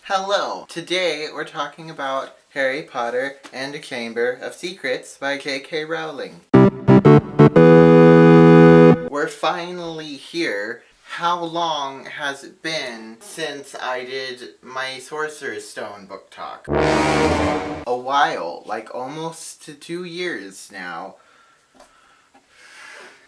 Hello! Today we're talking about Harry Potter and the Chamber of Secrets by J.K. Rowling. We're finally here. How long has it been since I did my Sorcerer's Stone book talk? A while, like almost 2 years now.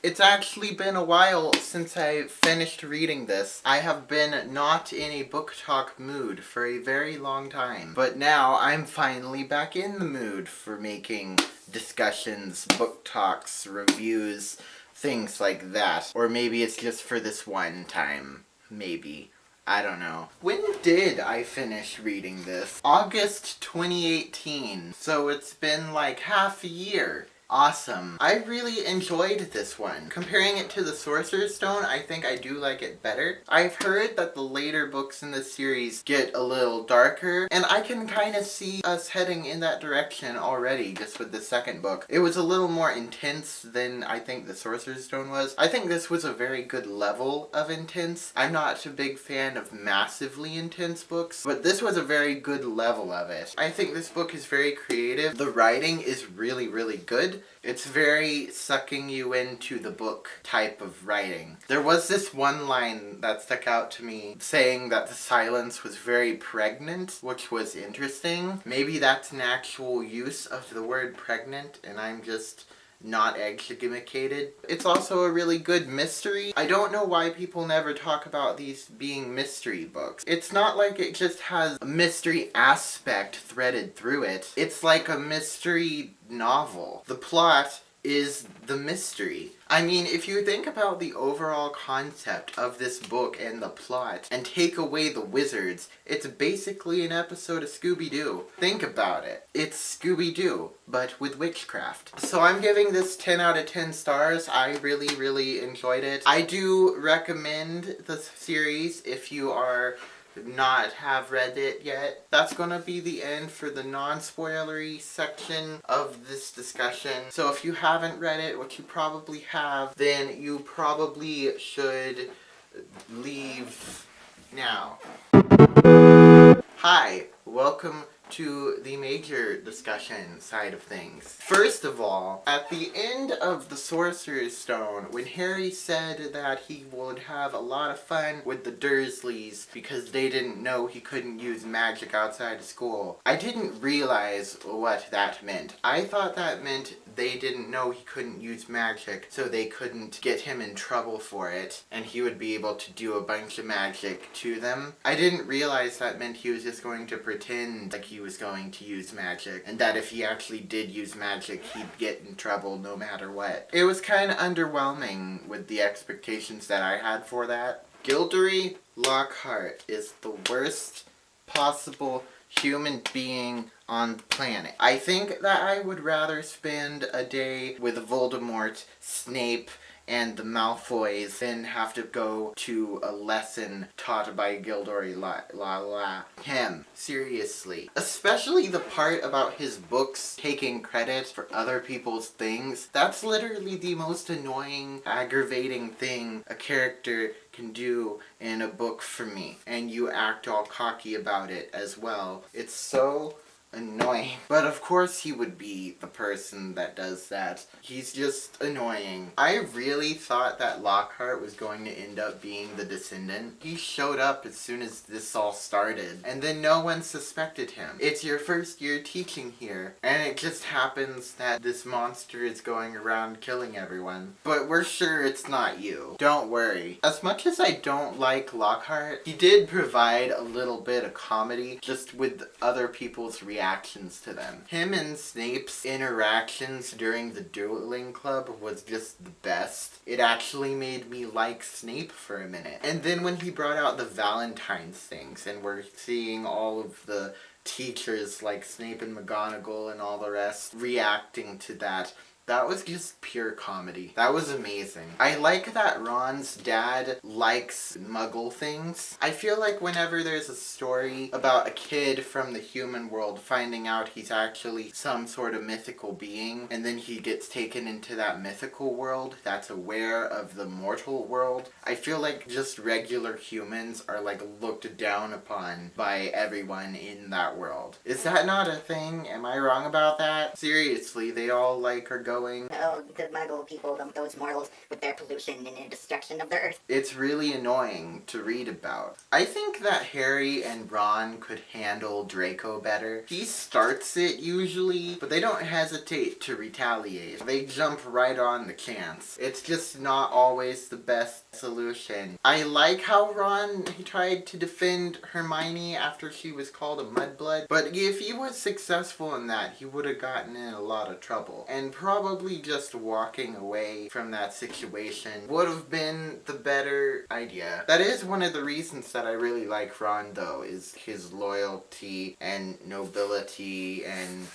It's actually been a while since I finished reading this. I have been not in a book talk mood for a very long time. But now I'm finally back in the mood for making discussions, book talks, reviews, things like that. Or maybe it's just for this one time. Maybe. I don't know. When did I finish reading this? August 2018. So it's been like half a year. Awesome. I really enjoyed this one. Comparing it to the Sorcerer's Stone, I think I do like it better. I've heard that the later books in the series get a little darker, and I can kind of see us heading in that direction already just with the second book. It was a little more intense than I think the Sorcerer's Stone was. I think this was a very good level of intense. I'm not a big fan of massively intense books, but this was a very good level of it. I think this book is very creative. The writing is really, really good. It's very sucking you into the book type of writing. There was this one line that stuck out to me saying that the silence was very pregnant, which was interesting. Maybe that's an actual use of the word pregnant and I'm just not educated. It's also a really good mystery. I don't know why people never talk about these being mystery books. It's not like it just has a mystery aspect threaded through it. It's like a mystery novel. The plot is the mystery. I mean, if you think about the overall concept of this book and the plot, and take away the wizards, it's basically an episode of Scooby-Doo. Think about it. It's Scooby-Doo, but with witchcraft. So I'm giving this 10 out of 10 stars. I really, really enjoyed it. I do recommend the series if you are not have read it yet. That's gonna be the end for the non-spoilery section of this discussion. So if you haven't read it, which you probably have, then you probably should leave now. Hi, welcome to the major discussion side of things. First of all, at the end of the Sorcerer's Stone, when Harry said that he would have a lot of fun with the Dursleys because they didn't know he couldn't use magic outside of school, I didn't realize what that meant. I thought that meant they didn't know he couldn't use magic, so they couldn't get him in trouble for it, and he would be able to do a bunch of magic to them. I didn't realize that meant he was just going to pretend like he was going to use magic, and that if he actually did use magic, he'd get in trouble no matter what. It was kind of underwhelming with the expectations that I had for that. Gilderoy Lockhart is the worst possible human being on the planet. I think that I would rather spend a day with Voldemort, Snape, and the Malfoys than have to go to a lesson taught by Gilderoy him. Seriously. Especially the part about his books taking credit for other people's things. That's literally the most annoying, aggravating thing a character can do in a book for me. And you act all cocky about it as well. It's so annoying. But of course he would be the person that does that. He's just annoying. I really thought that Lockhart was going to end up being the descendant. He showed up as soon as this all started, and then no one suspected him. It's your first year teaching here, and it just happens that this monster is going around killing everyone. But we're sure it's not you. Don't worry. As much as I don't like Lockhart, he did provide a little bit of comedy just with other people's reactions to them. Him and Snape's interactions during the dueling club was just the best. It actually made me like Snape for a minute. And then when he brought out the Valentine's things and we're seeing all of the teachers like Snape and McGonagall and all the rest reacting to that, That was just pure comedy. That was amazing. I like that Ron's dad likes muggle things. I feel like whenever there's a story about a kid from the human world finding out he's actually some sort of mythical being, and then he gets taken into that mythical world that's aware of the mortal world, I feel like just regular humans are like looked down upon by everyone in that world. Is that not a thing? Am I wrong about that? Seriously, they all like are going, oh, the muggle people, those mortals with their pollution and destruction of the earth. It's really annoying to read about. I think that Harry and Ron could handle Draco better. He starts it usually, but they don't hesitate to retaliate. They jump right on the chance. It's just not always the best solution. I like how Ron, he tried to defend Hermione after she was called a mudblood, but if he was successful in that, he would have gotten in a lot of trouble. And probably just walking away from that situation would have been the better idea. That is one of the reasons that I really like Ron, though, is his loyalty and nobility and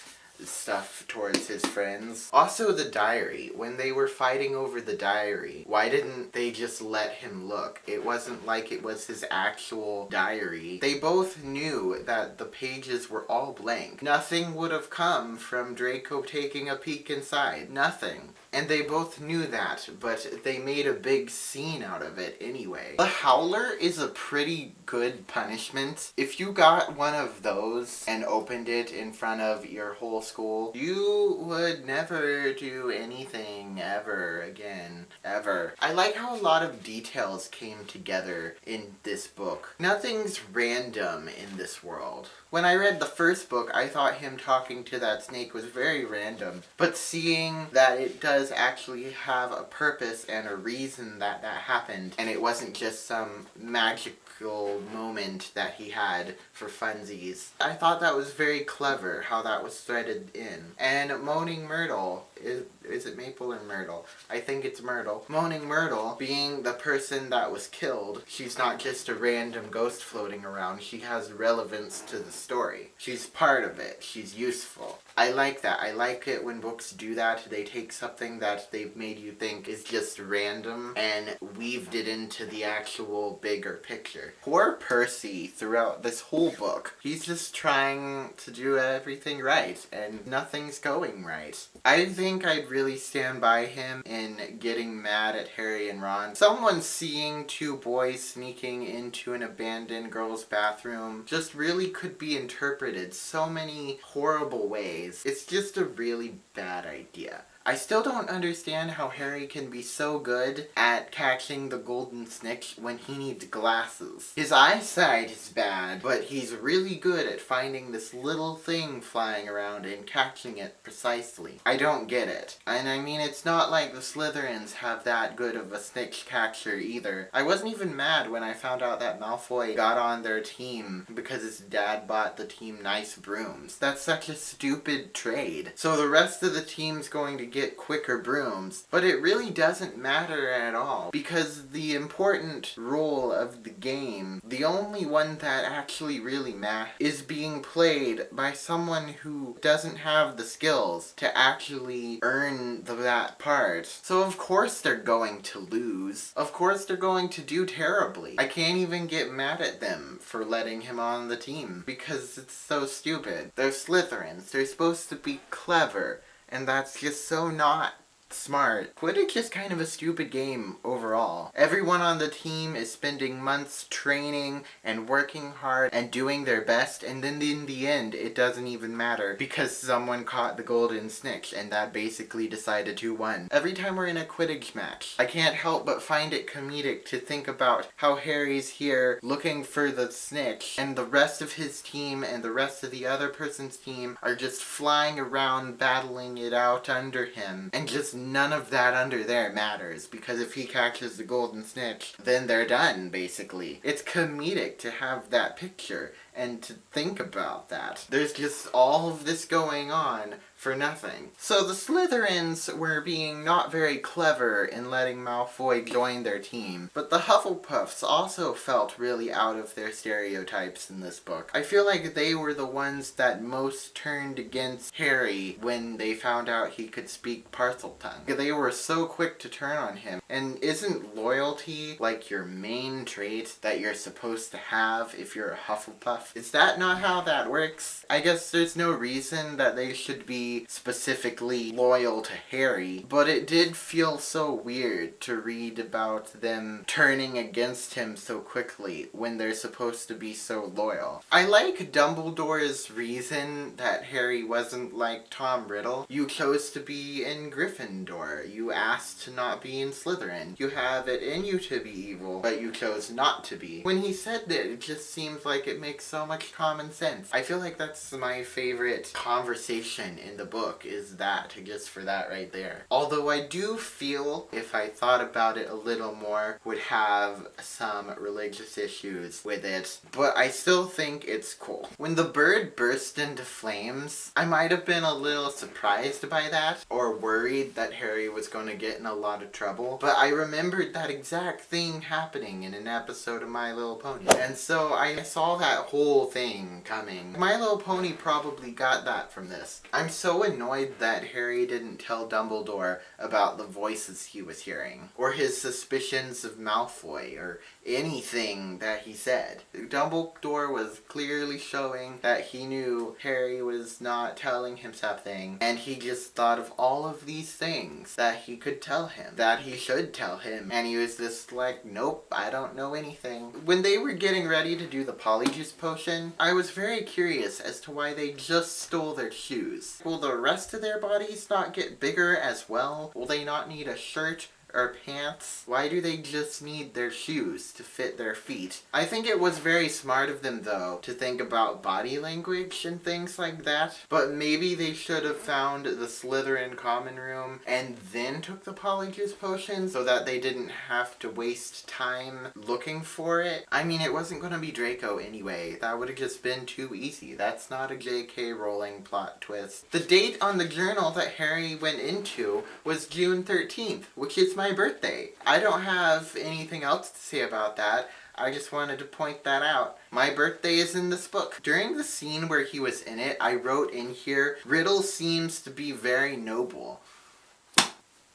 stuff towards his friends. Also the diary. When they were fighting over the diary, why didn't they just let him look? It wasn't like it was his actual diary. They both knew that the pages were all blank. Nothing would have come from Draco taking a peek inside. Nothing. And they both knew that, but they made a big scene out of it anyway. The Howler is a pretty good punishment. If you got one of those and opened it in front of your whole school, you would never do anything ever again. Ever. I like how a lot of details came together in this book. Nothing's random in this world. When I read the first book, I thought him talking to that snake was very random. But seeing that it does actually have a purpose and a reason that that happened, and it wasn't just some magical moment that he had for funsies, I thought that was very clever how that was threaded in. And Moaning Myrtle, is it Maple or Myrtle? I think it's Myrtle. Moaning Myrtle, being the person that was killed, she's not just a random ghost floating around. She has relevance to the story. She's part of it. She's useful. I like that. I like it when books do that. They take something that they've made you think is just random and weaved it into the actual bigger picture. Poor Percy throughout this whole book. He's just trying to do everything right and nothing's going right. I think I'd really stand by him in getting mad at Harry and Ron. Someone seeing two boys sneaking into an abandoned girl's bathroom just really could be interpreted so many horrible ways. It's just a really bad idea. I still don't understand how Harry can be so good at catching the golden snitch when he needs glasses. His eyesight is bad, but he's really good at finding this little thing flying around and catching it precisely. I don't get it. And I mean, it's not like the Slytherins have that good of a snitch catcher either. I wasn't even mad when I found out that Malfoy got on their team because his dad bought the team nice brooms. That's such a stupid trade. So the rest of the team's going to get quicker brooms, but it really doesn't matter at all because the important role of the game, the only one that actually really matters, is being played by someone who doesn't have the skills to actually earn that part. So of course they're going to lose. Of course they're going to do terribly. I can't even get mad at them for letting him on the team because it's so stupid. They're Slytherins. They're supposed to be clever. And that's just so not smart. Quidditch is kind of a stupid game overall. Everyone on the team is spending months training and working hard and doing their best, and then in the end it doesn't even matter because someone caught the golden snitch and that basically decided who won. Every time we're in a Quidditch match, I can't help but find it comedic to think about how Harry's here looking for the snitch and the rest of his team and the rest of the other person's team are just flying around battling it out under him, and just none of that under there matters because if he catches the golden snitch, then they're done, basically. It's comedic to have that picture, and to think about that. There's just all of this going on for nothing. So the Slytherins were being not very clever in letting Malfoy join their team, but the Hufflepuffs also felt really out of their stereotypes in this book. I feel like they were the ones that most turned against Harry when they found out he could speak Parseltongue. They were so quick to turn on him. And isn't loyalty like your main trait that you're supposed to have if you're a Hufflepuff? Is that not how that works? I guess there's no reason that they should be specifically loyal to Harry, but it did feel so weird to read about them turning against him so quickly when they're supposed to be so loyal. I like Dumbledore's reason that Harry wasn't like Tom Riddle. You chose to be in Gryffindor. You asked to not be in Slytherin. You have it in you to be evil, but you chose not to be. When he said that, it just seems like it makes so much common sense. I feel like that's my favorite conversation in the book, is that, just for that right there. Although I do feel, if I thought about it a little more, would have some religious issues with it, but I still think it's cool. When the bird burst into flames, I might have been a little surprised by that, or worried that Harry was going to get in a lot of trouble, but I remembered that exact thing happening in an episode of My Little Pony, and so I saw that whole thing coming. My Little Pony probably got that from this. I'm so annoyed that Harry didn't tell Dumbledore about the voices he was hearing, or his suspicions of Malfoy, or anything that he said. Dumbledore was clearly showing that he knew Harry was not telling him something, and he just thought of all of these things that he could tell him, that he should tell him, and he was just like, nope, I don't know anything. When they were getting ready to do the Polyjuice potion, I was very curious as to why they just stole their shoes. Will the rest of their bodies not get bigger as well? Will they not need a shirt or pants? Why do they just need their shoes to fit their feet? I think it was very smart of them, though, to think about body language and things like that. But maybe they should have found the Slytherin common room and then took the Polyjuice potion so that they didn't have to waste time looking for it. I mean, it wasn't going to be Draco anyway. That would have just been too easy. That's not a J.K. Rowling plot twist. The date on the journal that Harry went into was June 13th, which is my birthday. I don't have anything else to say about that. I just wanted to point that out. My birthday is in this book. During the scene where he was in it, I wrote in here, Riddle seems to be very noble.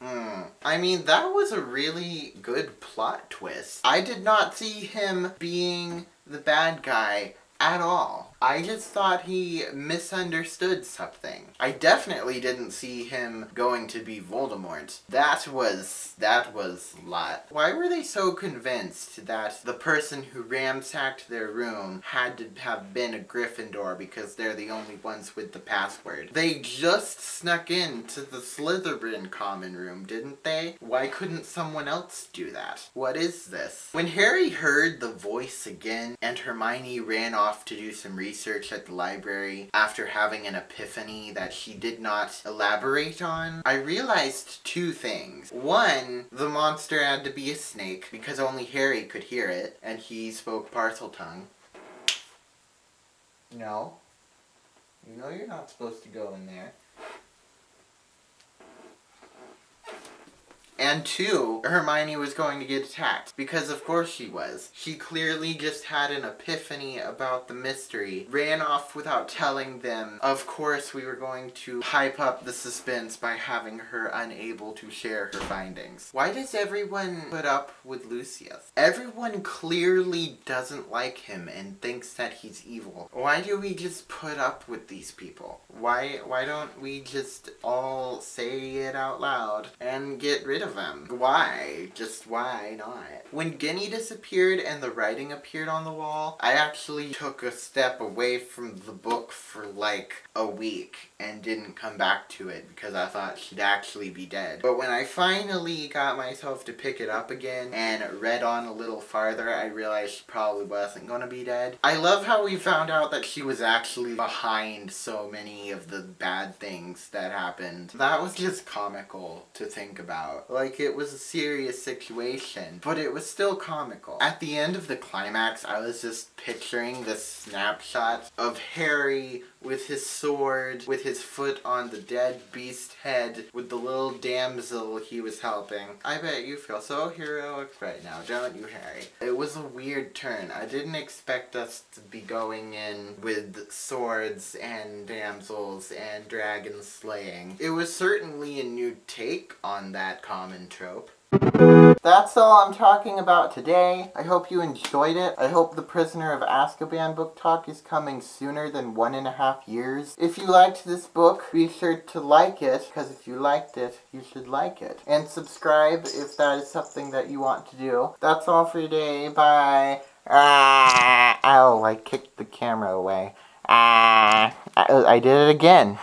I mean, that was a really good plot twist. I did not see him being the bad guy at all. I just thought he misunderstood something. I definitely didn't see him going to be Voldemort. That was a lot. Why were they so convinced that the person who ransacked their room had to have been a Gryffindor because they're the only ones with the password? They just snuck into the Slytherin common room, didn't they? Why couldn't someone else do that? What is this? When Harry heard the voice again and Hermione ran off to do some research at the library after having an epiphany that she did not elaborate on, I realized two things. One, the monster had to be a snake because only Harry could hear it, and he spoke Parseltongue. No. You know you're not supposed to go in there. And two, Hermione was going to get attacked. Because of course she was. She clearly just had an epiphany about the mystery. Ran off without telling them. Of course we were going to hype up the suspense by having her unable to share her findings. Why does everyone put up with Lucius? Everyone clearly doesn't like him and thinks that he's evil. Why do we just put up with these people? Why don't we just all say it out loud and get rid of them? Why? Just why not? When Ginny disappeared and the writing appeared on the wall, I actually took a step away from the book for like a week and didn't come back to it because I thought she'd actually be dead. But when I finally got myself to pick it up again and read on a little farther, I realized she probably wasn't gonna be dead. I love how we found out that she was actually behind so many of the bad things that happened. That was just comical to think about. like it was a serious situation, but it was still comical. At the end of the climax, I was just picturing this snapshot of Harry with his sword, with his foot on the dead beast head, with the little damsel he was helping. I bet you feel so heroic right now, don't you, Harry? It was a weird turn. I didn't expect us to be going in with swords and damsels and dragon slaying. It was certainly a new take on that common trope. That's all I'm talking about today. I hope you enjoyed it. I hope The Prisoner of Azkaban book talk is coming sooner than 1.5 years. If you liked this book, be sure to like it, because if you liked it, you should like it. And subscribe if that is something that you want to do. That's all for today. Bye. Ow, I kicked the camera away. I did it again.